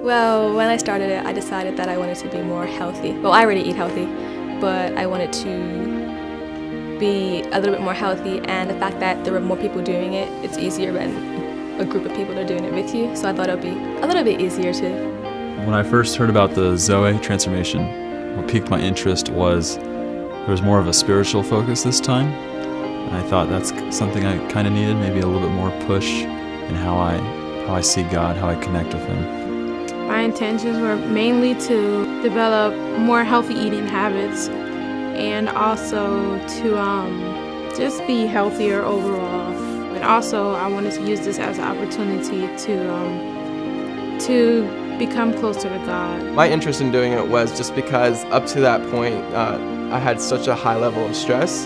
Well, when I started it, I decided that I wanted to be more healthy. Well, I already eat healthy, but I wanted to be a little bit more healthy, and the fact that there were more people doing it, it's easier when a group of people are doing it with you, so I thought it would be a little bit easier to. When I first heard about the Zoe transformation, what piqued my interest was there was more of a spiritual focus this time, and I thought that's something I kind of needed, maybe a little bit more push in how I see God, how I connect with Him. My intentions were mainly to develop more healthy eating habits and also to just be healthier overall. And also I wanted to use this as an opportunity to become closer to God. My interest in doing it was just because up to that point I had such a high level of stress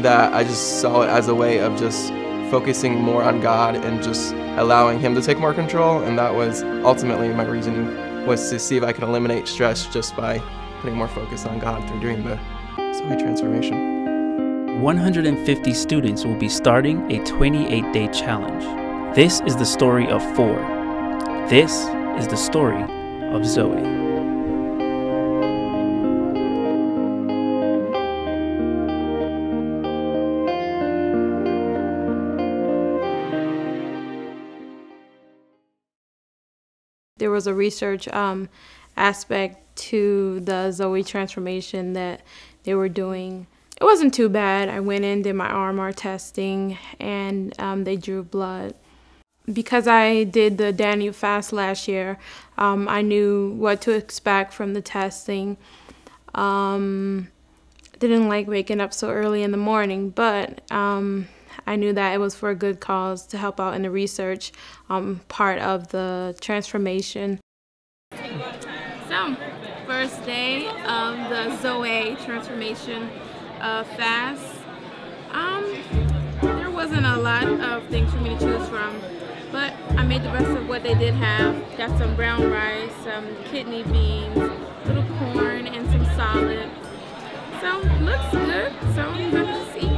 that I just saw it as a way of just focusing more on God and just allowing Him to take more control, and that was ultimately my reasoning, was to see if I could eliminate stress just by putting more focus on God through doing the Zoe transformation. 150 students will be starting a 28-day challenge. This is the story of 4. This is the story of Zoe. There was a research aspect to the Zoe transformation that they were doing. It wasn't too bad. I went in, did my RMR testing, and they drew blood. Because I did the Daniel fast last year, I knew what to expect from the testing. Didn't like waking up so early in the morning, but I knew that it was for a good cause to help out in the research part of the transformation. So, first day of the Zoe transformation fast. There wasn't a lot of things for me to choose from, but I made the best of what they did have. Got some brown rice, some kidney beans, little corn, and some salad. So, looks good, so I'm gonna see.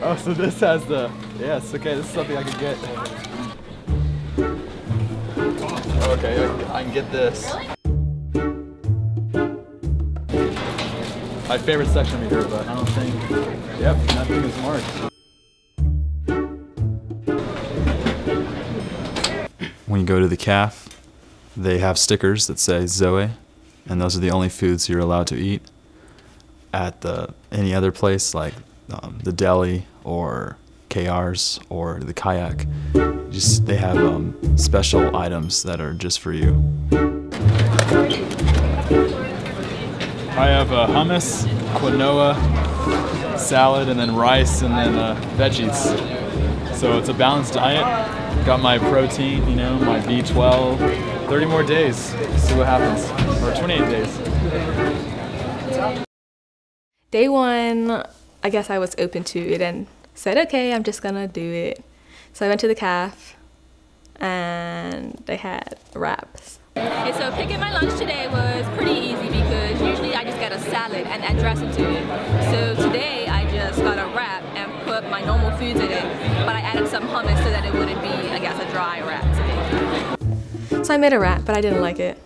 Oh, so this has the, yes, okay, this is something I could get. Okay, I can get this. My favorite section of here, but I don't think, yep, nothing is marked. When you go to the CAF, they have stickers that say Zoe, and those are the only foods you're allowed to eat. At any other place, like the deli or KR's or the kayak, they have special items that are just for you. I have hummus, quinoa, salad, and then rice, and then veggies. So it's a balanced diet. Got my protein, you know, my B12. 30 more days, see what happens. Or 28 days. Day one, I guess I was open to it and said, okay, I'm just gonna do it. So I went to the CAF and they had wraps. Okay, so picking my lunch today was pretty easy because usually I just get a salad and add dressing to it. So today I just got a wrap and put my normal foods in it, but I added some hummus so that it wouldn't be, I guess, a dry wrap today. So I made a wrap, but I didn't like it.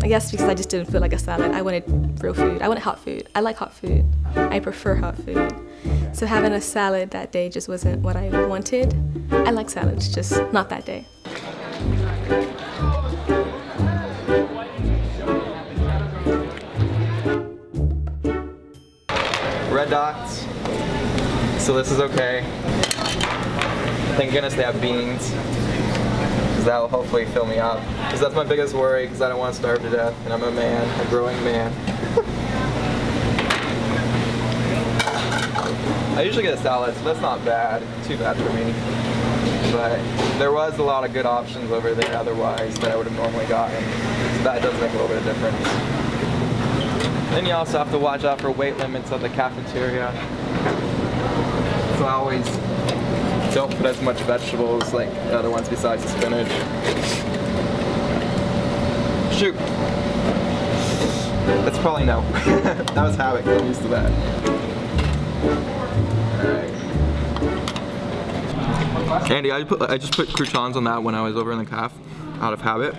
I guess because I just didn't feel like a salad. I wanted real food. I wanted hot food. I like hot food. I prefer hot food. So having a salad that day just wasn't what I wanted. I like salads, just not that day. Red dots, so this is okay. Thank goodness they have beans, because that will hopefully fill me up. Because that's my biggest worry, because I don't want to starve to death, and I'm a man, a growing man. I usually get a salad, so that's not bad, too bad for me. But there was a lot of good options over there otherwise that I would have normally gotten, so that does make a little bit of difference. Then you also have to watch out for weight limits at the cafeteria. So I always don't put as much vegetables like the other ones besides the spinach. Shoot. That's probably no. That was habit, I'm used to that. Alright. Andy, I just put croutons on that when I was over in the calf, out of habit.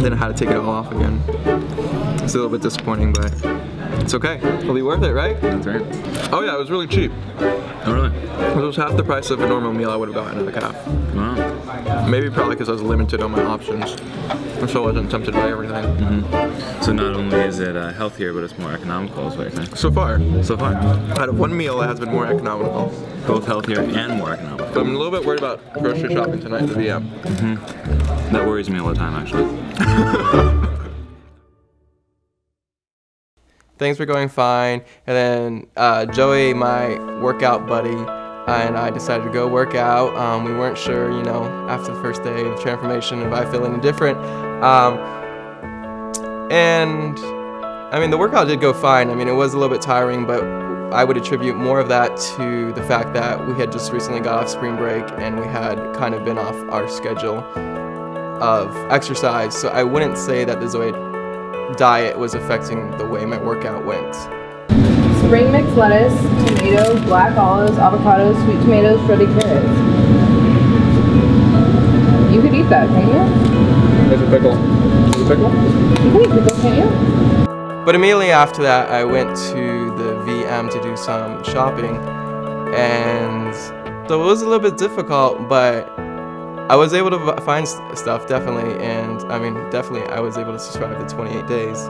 Then I had to take it all off again. It's a little bit disappointing, but it's okay. It'll be worth it, right? That's right. Oh yeah, it was really cheap. Oh really? It was half the price of a normal meal I would have gotten at the calf. Wow. Maybe probably because I was limited on my options, and so I wasn't tempted by everything. So not only is it healthier, but it's more economical, is what you're saying? So far, So far. out of one meal, it has been more economical. Both healthier and more economical. But I'm a little bit worried about grocery shopping tonight at the VM. That worries me all the time, actually. Things were going fine, and then Joey, my workout buddy, and I decided to go work out. We weren't sure, you know, after the first day of transformation if I feel any different. And I mean, the workout did go fine. I mean, it was a little bit tiring, but I would attribute more of that to the fact that we had just recently got off spring break and we had kind of been off our schedule of exercise. So I wouldn't say that the Zoe diet was affecting the way my workout went. Spring mix lettuce, tomatoes, black olives, avocados, sweet tomatoes, shredded carrots. You could eat that, can't you? There's a pickle. There's a pickle? You can eat pickle, can't you? But immediately after that, I went to the VM to do some shopping, and so it was a little bit difficult, but I was able to find stuff, definitely, and I mean, definitely I was able to survive the 28 days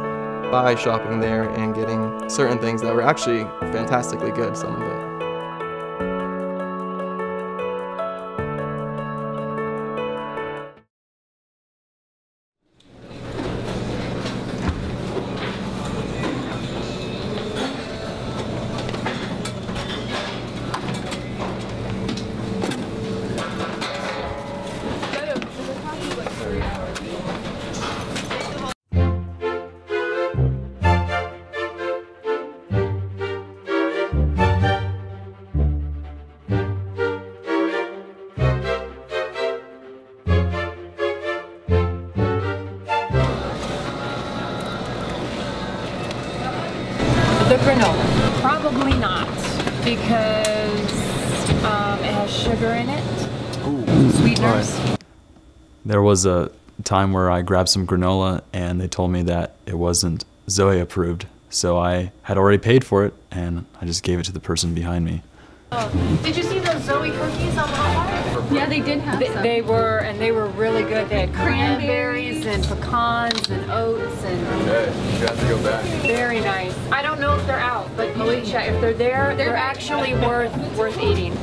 by shopping there and getting certain things that were actually fantastically good, some of it. The granola. Probably not, because it has sugar in it. Ooh. Sweeteners. There was a time where I grabbed some granola and they told me that it wasn't Zoe approved. So I had already paid for it and I just gave it to the person behind me. Did you see those Zoe cookies on Walmart? Yeah, they did have some. They were really good. They had cranberries and pecans and oats and. Okay, you have to go back. Very nice. I don't know if they're out, but Alicia, if they're there, they're actually worth eating.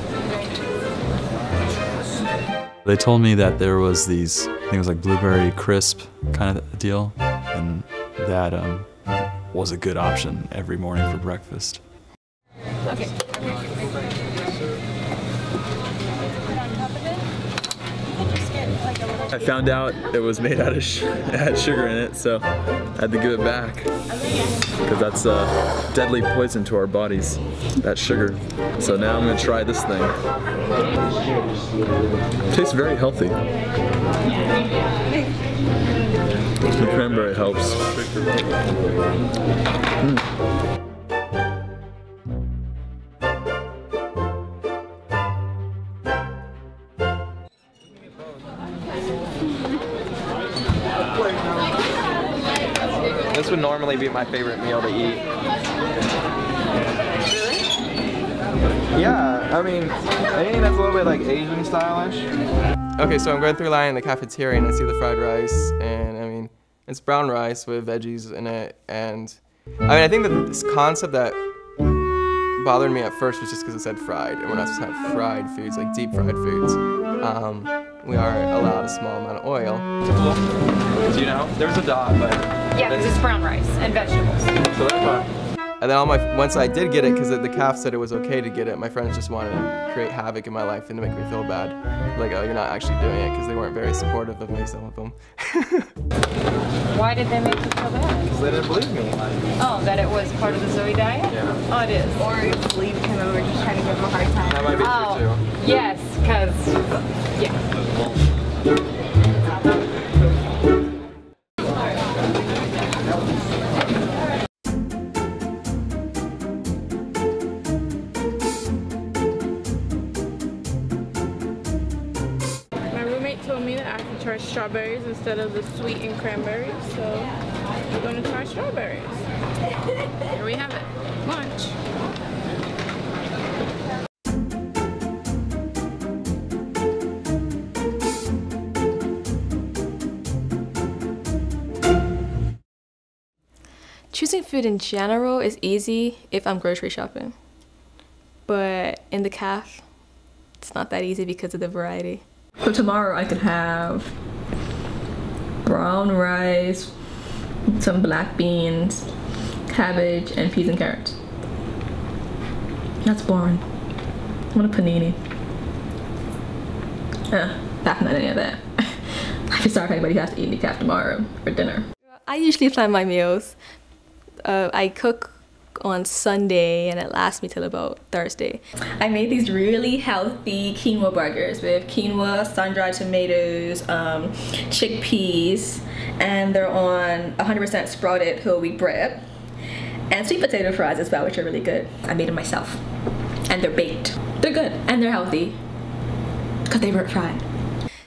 They told me that there was these, I think it was like blueberry crisp kind of deal, and that was a good option every morning for breakfast. Okay. I found out it was made out of it had sugar in it, so I had to give it back because that's deadly poison to our bodies, that sugar. So now I'm gonna try this thing. It tastes very healthy. The cranberry helps. This would normally be my favorite meal to eat. Really? Yeah, I mean, anything that's a little bit like Asian stylish. Okay, so I'm going through line in the cafeteria and I see the fried rice, and I mean, it's brown rice with veggies in it, and I mean, I think that this concept that bothered me at first was just because it said fried, and we're not supposed to have fried foods, like deep fried foods. We are allowed a small amount of oil. Do you know? There's a dot, but... Yeah, because it's brown rice and vegetables. So that's fine. And then once I did get it, because the calf said it was okay to get it, my friends just wanted to create havoc in my life and to make me feel bad. Like, oh, you're not actually doing it, because they weren't very supportive of me, some of them. Why did they make you feel bad? Because they didn't believe me. Oh, that it was part of the Zoe diet? Yeah. Oh, it is. Or believe him so we're just trying to give him a hard time. That might be true too. Yes, because, yeah. My roommate told me that I can try strawberries instead of the sweet and cranberries, so we're going to try strawberries. Here we have it, lunch. Choosing food in general is easy if I'm grocery shopping. But in the caf, it's not that easy because of the variety. So tomorrow I could have brown rice, some black beans, cabbage, and peas and carrots. That's boring. I want a panini. That's not any of that. I feel sorry if anybody has to eat in the caf tomorrow for dinner. I usually plan my meals. I cook on Sunday and it lasts me till about Thursday. I made these really healthy quinoa burgers with quinoa, sun-dried tomatoes, chickpeas, and they're on 100% sprouted whole wheat bread, and sweet potato fries as well, which are really good. I made them myself, and they're baked. They're good and they're healthy because they weren't fried.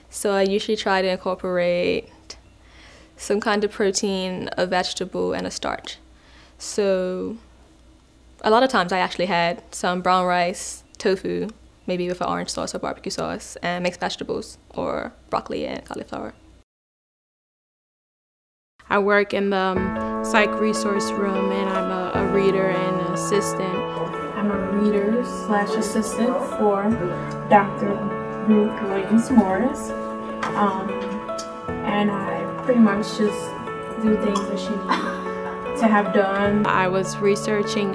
So I usually try to incorporate some kind of protein, a vegetable, and a starch. So a lot of times I actually had some brown rice, tofu, maybe with an orange sauce or barbecue sauce, and mixed vegetables or broccoli and cauliflower. I work in the psych resource room and I'm a reader and an assistant. I'm a reader / assistant for Dr. Ruth Williams Morris. And I pretty much just do things that she needs to have done. I was researching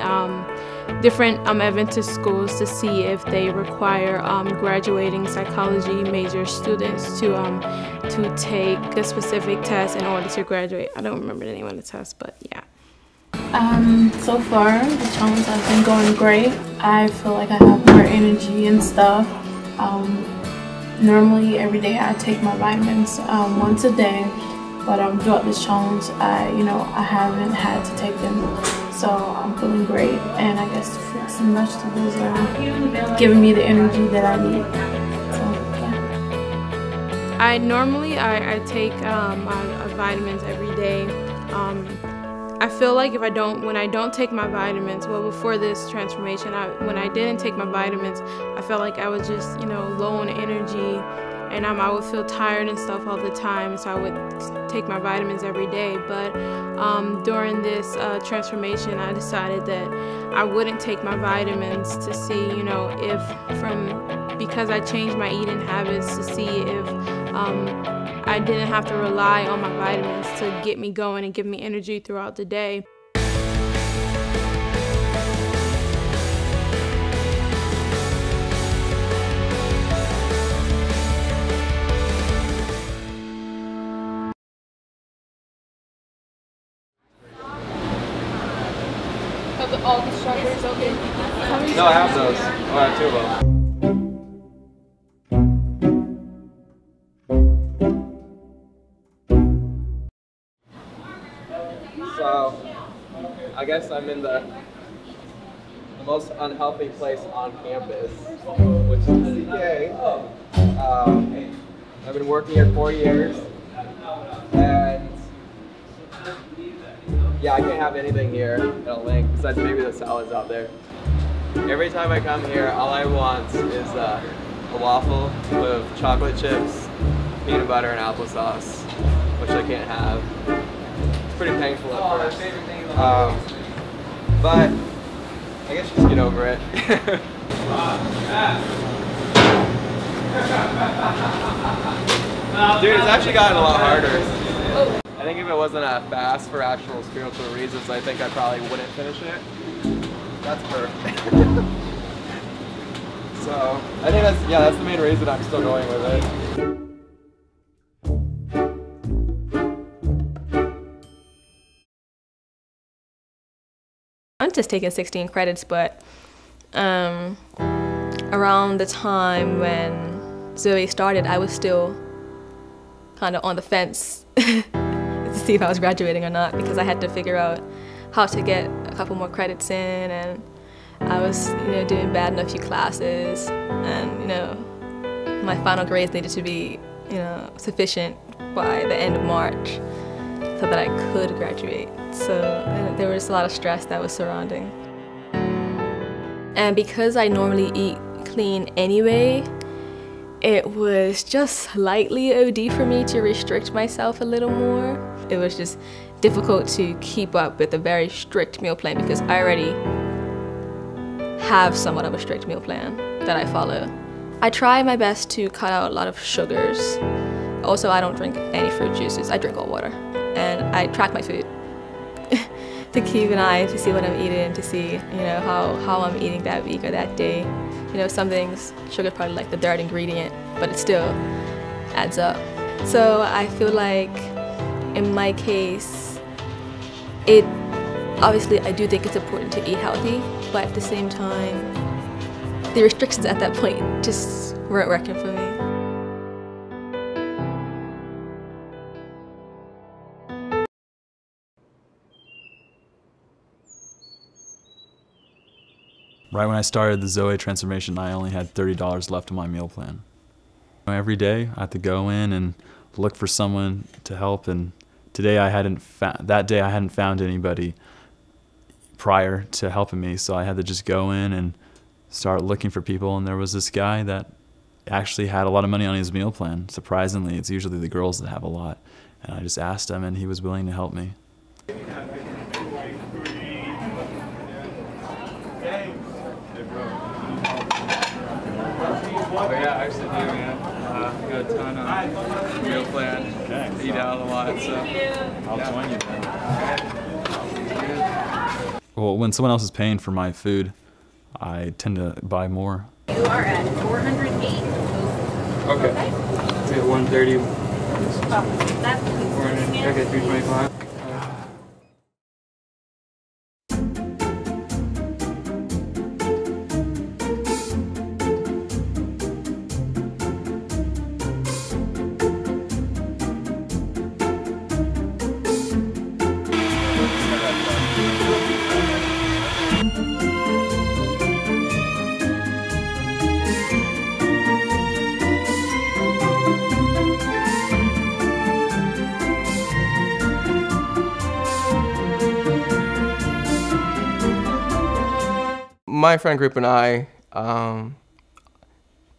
different Adventist schools to see if they require graduating psychology major students to take a specific test in order to graduate. I don't remember the name of the test, but yeah. So far, the challenge has been going great. I feel like I have more energy and stuff. Normally, every day I take my vitamins once a day. But throughout this challenge, I haven't had to take them, so I'm feeling great. And I guess the fruits and vegetables are giving me the energy that I need. So yeah. I normally take my vitamins every day. I feel like when I don't take my vitamins, well, before this transformation, when I didn't take my vitamins, I felt like I was just low on energy. And I would feel tired and stuff all the time, so I would take my vitamins every day. But during this transformation, I decided that I wouldn't take my vitamins to see, because I changed my eating habits to see if I didn't have to rely on my vitamins to get me going and give me energy throughout the day. All the strawberries, okay? No, I have those. Oh, I have 2 of them. So, I guess I'm in the most unhealthy place on campus, which is CPA. I've been working here 4 years, and yeah, I can't have anything here at a link besides maybe the salads out there. Every time I come here, all I want is a waffle with chocolate chips, peanut butter, and applesauce, which I can't have. It's pretty painful at first. But I guess just get over it. Dude, it's actually gotten a lot harder. I think if it wasn't a fast for actual spiritual reasons, I think I probably wouldn't finish it. That's perfect. So I think that's the main reason I'm still going with it. I'm just taking 16 credits, but Around the time when Zoe started, I was still kind of on the fence to see if I was graduating or not, because I had to figure out how to get a couple more credits in, and I was, doing bad in a few classes, and, my final grades needed to be, sufficient by the end of March so that I could graduate. So there was a lot of stress that was surrounding. And because I normally eat clean anyway, it was just slightly OD for me to restrict myself a little more. It was just difficult to keep up with a very strict meal plan because I already have somewhat of a strict meal plan that I follow. I try my best to cut out a lot of sugars. Also, I don't drink any fruit juices. I drink all water. And I track my food to keep an eye to see what I'm eating, to see, how I'm eating that week or that day. Some things, sugar's probably like the third ingredient, but it still adds up. So I feel like in my case, obviously I do think it's important to eat healthy, but at the same time, the restrictions at that point just weren't working for me. Right when I started the Zoe transformation, I only had $30 left in my meal plan. Every day I had to go in and look for someone to help, and that day I hadn't found anybody prior to helping me, so I had to just go in and start looking for people, and there was this guy that actually had a lot of money on his meal plan. Surprisingly, it's usually the girls that have a lot, and I just asked him and he was willing to help me. Oh yeah, I actually do, man. Got a ton of meal plan. Okay, eat out a lot, so I'll join you then. Well, when someone else is paying for my food, I tend to buy more. You are at 408. Okay. It's at 130. Oh, that's okay, 325. My friend group and I,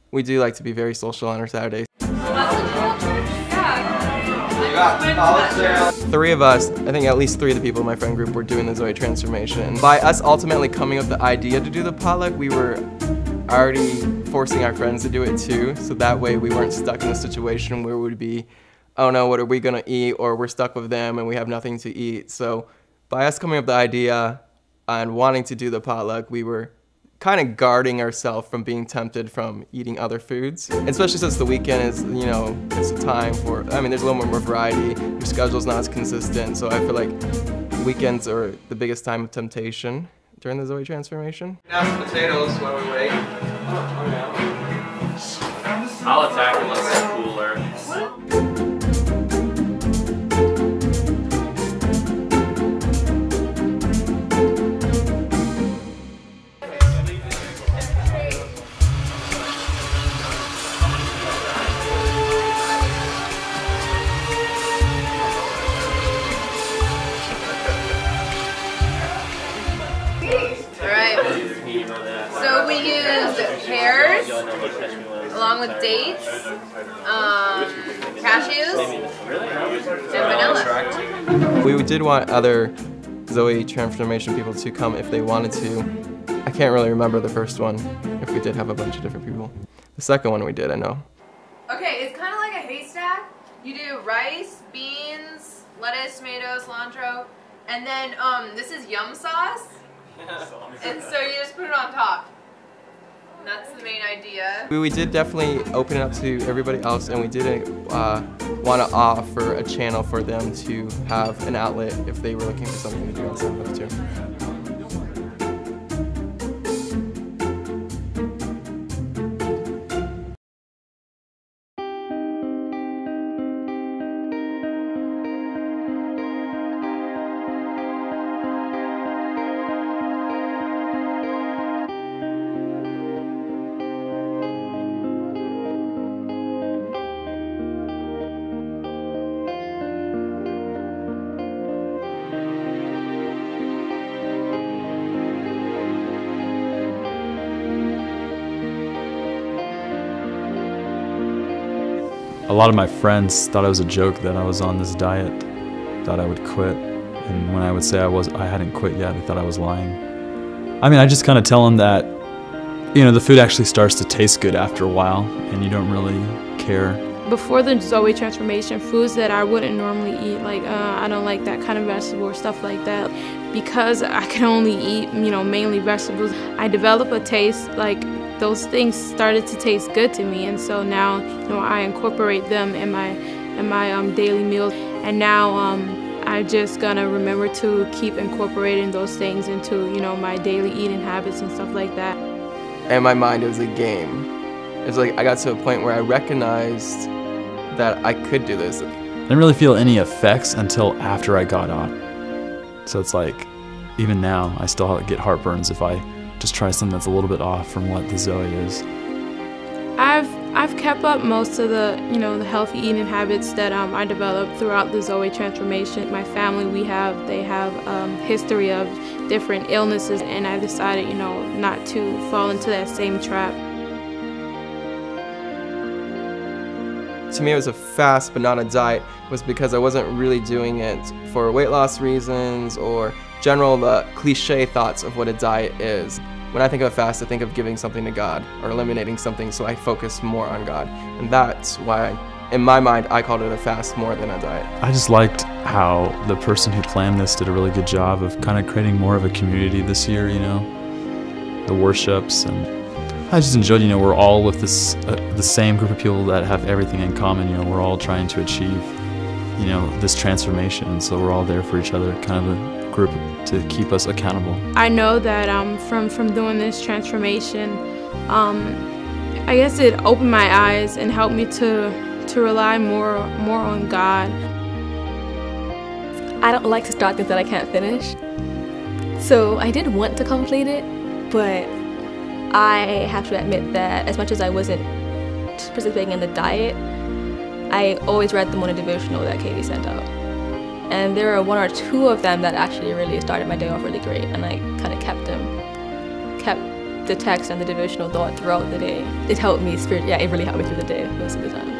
we do like to be very social on our Saturdays. 3 of us, I think at least 3 of the people in my friend group were doing the Zoe transformation. By us ultimately coming up with the idea to do the potluck, we were already forcing our friends to do it too, so that way we weren't stuck in a situation where we'd be, oh no, what are we gonna eat, or we're stuck with them and we have nothing to eat. So by us coming up with the idea and wanting to do the potluck, we were kind of guarding ourselves from being tempted from eating other foods. And especially since the weekend is, it's a time for, there's a little more variety, your schedule's not as consistent, so I feel like weekends are the biggest time of temptation during the Zoe transformation. Now some potatoes while we wait. I'll attack unless it's cooler. So we used pears, along with dates, cashews, and vanilla. We did want other Zoe transformation people to come if they wanted to. I can't really remember the first one, if we did have a bunch of different people. The second one we did, I know. Okay, it's kind of like a haystack. You do rice, beans, lettuce, tomatoes, cilantro, and then this is yum sauce. And so you just put it on top. And that's the main idea. We did definitely open it up to everybody else, and we didn't want to offer a channel for them to have an outlet if they were looking for something to do on Sunday too. A lot of my friends thought it was a joke that I was on this diet, thought I would quit. And when I would say I hadn't quit yet, they thought I was lying. I mean, I just kind of tell them that, you know, the food actually starts to taste good after a while, and you don't really care. Before the Zoe transformation, foods that I wouldn't normally eat, like I don't like that kind of vegetable or stuff like that. Because I can only eat, you know, mainly vegetables, I developed a taste, like those things started to taste good to me, and so now, you know, I incorporate them in my daily meals, and now I'm just gonna remember to keep incorporating those things into, you know, my daily eating habits and stuff like that. In my mind, it was a game. It's like I got to a point where I recognized that I could do this. I didn't really feel any effects until after I got on. So it's like, even now, I still get heartburns if I just try something that's a little bit off from what the Zoe is. I've kept up most of the, you know, the healthy eating habits that I developed throughout the Zoe transformation. My family, they have history of different illnesses, and I decided, you know, not to fall into that same trap. To me, it was a fast but not a diet, was because I wasn't really doing it for weight loss reasons or general cliche thoughts of what a diet is. When I think of a fast, I think of giving something to God or eliminating something, so I focus more on God. And that's why, in my mind, I called it a fast more than a diet. I just liked how the person who planned this did a really good job of kind of creating more of a community this year, you know, the worships, and I just enjoyed, you know, we're all with this, the same group of people that have everything in common, you know, we're all trying to achieve, you know, this transformation, and so we're all there for each other, kind of a group to keep us accountable. I know that from doing this transformation, I guess it opened my eyes and helped me to rely more on God. I don't like to start things that I can't finish. So I did want to complete it, but I have to admit that as much as I wasn't participating in the diet, I always read the morning devotional that Katie sent out. And there are one or two of them that actually really started my day off really great, and I kind of kept the text and the devotional thought throughout the day. It helped me it really helped me through the day most of the time.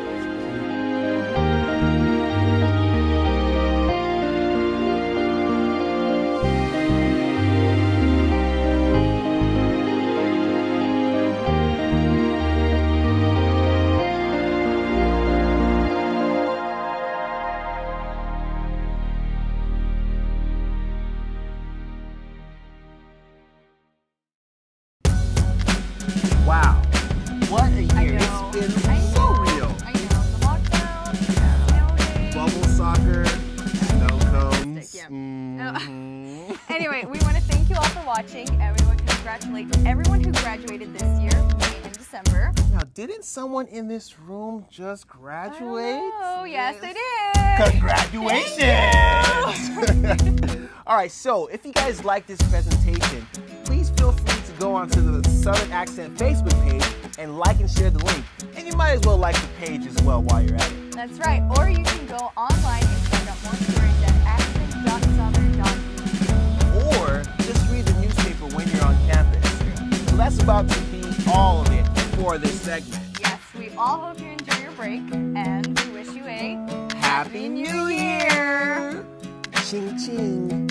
Wow, what a year. It's been so real. I know. The lockdown, Bubble soccer, snow cones. Anyway, we want to thank you all for watching, and we want to congratulate everyone who graduated this year, May and December. Now, didn't someone in this room just graduate? Oh, yes, they did. Congratulations! All right, so if you guys like this presentation, please feel free to go onto the Southern Accent Facebook page and like and share the link. And you might as well like the page as well while you're at it. That's right. Or you can go online and find out more stories at accent.southern.edu. Or just read the newspaper when you're on campus. So that's about to be all of it for this segment. Yes, we all hope you enjoy your break, and we wish you a Happy New Year! Ching ching.